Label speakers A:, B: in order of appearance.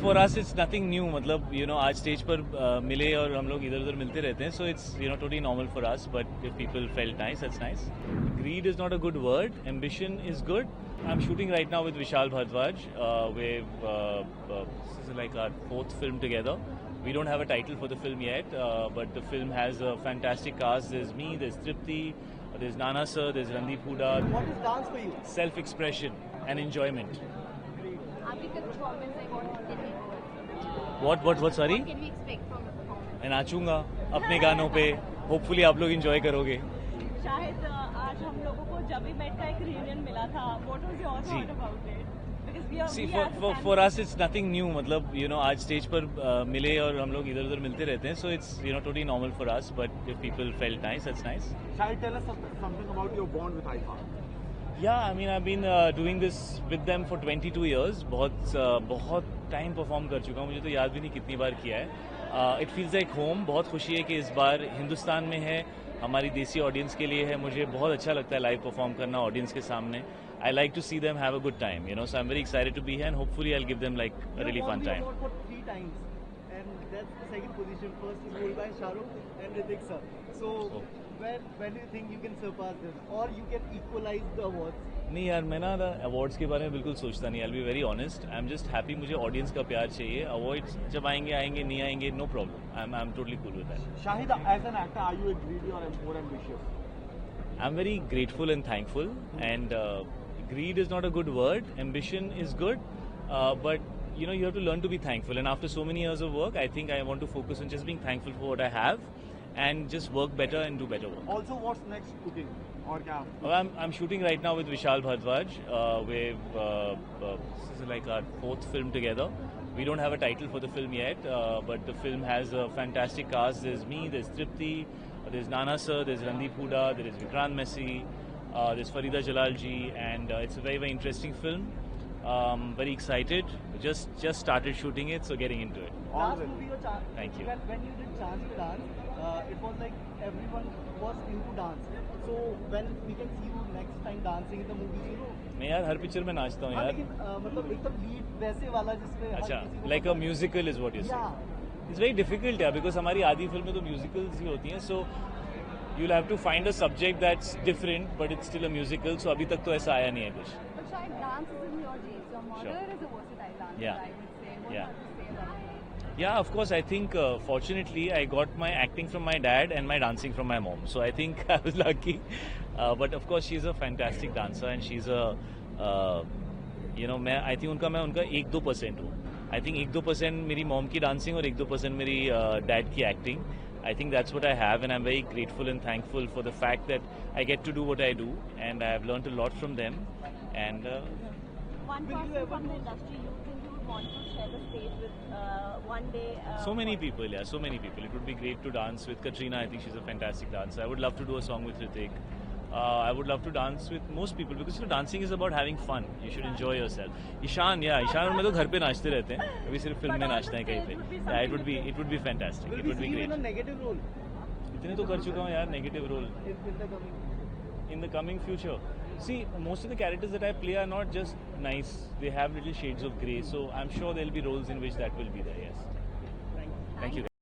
A: for us it's nothing new. मतलब आज stage पर मिले और हम लोग इधर उधर मिलते रहते हैं. So it's totally normal for us. But if people felt nice, that's nice. Greed is not a good word. Ambition is good. I'm shooting right now with Vishal Bhardwaj. This is like our fourth film together. We don't have a title for the film yet, but the film has a fantastic cast. There's me, there's Tripti, there's Nana Sir, there's Randeep Hooda.
B: What is dance for you?
A: Self-expression and enjoyment.
C: आपकी performance है, what can we
A: What? Sorry?
C: What can we expect from the performance?
A: मैं नाचूंगा अपने गानों पे. Hopefully आप लोग enjoy करोगे.
D: शायद आज हम लोगों को जब भी बैठ का एक रियूनियन मिला था. What was your thought about it? Because we are
A: See,
D: we as a
A: for us it's nothing new. मतलब आज स्टेज पर मिले और हम लोग इधर उधर मिलते रहते हैं. So it's totally normal for us. But if people felt nice, that's nice.
B: Shall tell us something about your bond with Haifa?
A: Yeah, I mean I've been doing this with them for 22 years. बहुत time perform कर चुका हूँ. मुझे तो याद भी नहीं कितनी बार किया है. It feels like home. बहुत खुशी है कि इस बार हिंदुस्तान में है. हमारी देसी ऑडियंस के लिए है. मुझे बहुत अच्छा लगता है लाइव परफॉर्म करना ऑडियंस के सामने. I like to see them have a good time, so I'm very excited to be here and hopefully I'll give them like a really fun time.
B: You won the award for 3 times and that's the second position. First is held by Shah Rukh and Hrithik sir. So when do you think you can surpass them or you can equalize the awards?
A: नहीं यार, मैं ना awards के बारे में बिल्कुल सोचता नहीं. I'll be very honest. I'm just happy. मुझे ऑडियंस का प्यार चाहिए. अवार्ड्स जब आएंगे नहीं आएंगे, no problem. I'm totally cool with that.
B: Shahid, as an actor, are you a greedy or more ambitious?
A: I'm very grateful and thankful, and greed is not a good word. Ambition is good, but you have to learn to be thankful. And after so many years of work, I think I want to focus on just being thankful for what I have, and just work better and do better work.
B: Also, what's next cooking? Or kya?
A: Well, I'm shooting right now with Vishal Bhardwaj. This is like our fourth film together. We don't have a title for the film yet, but the film has a fantastic cast. There's me, there's Tripti, there's Nana Sir, there's Randeep Hooda, there is Vikrant Messi, there's Farida Jalalji, and it's a very, very interesting film. Very excited. Just started shooting it, so getting into it.
B: Last movie, your chance.
A: Thank you.
B: When you did Chance to Dance, it was like everyone was into dance. So when we can see you next time dancing in the movies,
A: मैं यार हर picture में नाचता हूँ यार.
B: लेकिन मतलब एकदम lead वैसे वाला जिसमें
A: अच्छा, like a musical is what you're saying. It's very difficult यार, because हमारी आधी फिल्में तो musicals ही होती हैं. So you'll have to find a subject that's different, but it's still a musical. So अभी तक तो ऐसा आया नहीं है कुछ.
C: But शायद dance is in your genes. Your mother
A: Sure.
C: is a versatile dancer,
A: Yeah.
C: I would say. What
A: Yeah.
C: have to say about it?
A: Yeah, of course. I think fortunately I got my acting from my dad and my dancing from my mom. So I think I was lucky. But of course she's a fantastic dancer and she's a I think मैं उनका 1-2% हूँ. I think 1-2% मेरी mom की dancing और 1-2% मेरी dad की acting. I think that's what I have, and I'm very grateful and thankful for the fact that I get to do what I do, and I have learned a lot from them. And
D: one person from the industry you think you would want to share the stage with one day?
A: so many people, yeah, so many people. It would be great to dance with Katrina. I think she's a fantastic dancer. I would love to do a song with Hrithik. I would love to dance with most people because dancing is about having fun. You should enjoy yourself. Ishan और मैं तो घर पे नाचते रहते हैं. अभी सिर्फ फिल्म में नाचते हैं कहीं पे. Yeah, it would be fantastic.
B: will
A: It
B: we
A: would
B: see
A: be
B: you
A: great.
B: in a negative role
A: इतने तो कर चुका हूँ यार negative role.
B: in the coming
A: In the coming future, see, most of the characters that I play are not just nice. They have little shades of grey. So I'm sure there'll be roles in which that will be there. Yes.
B: Thank you.
A: Thank you.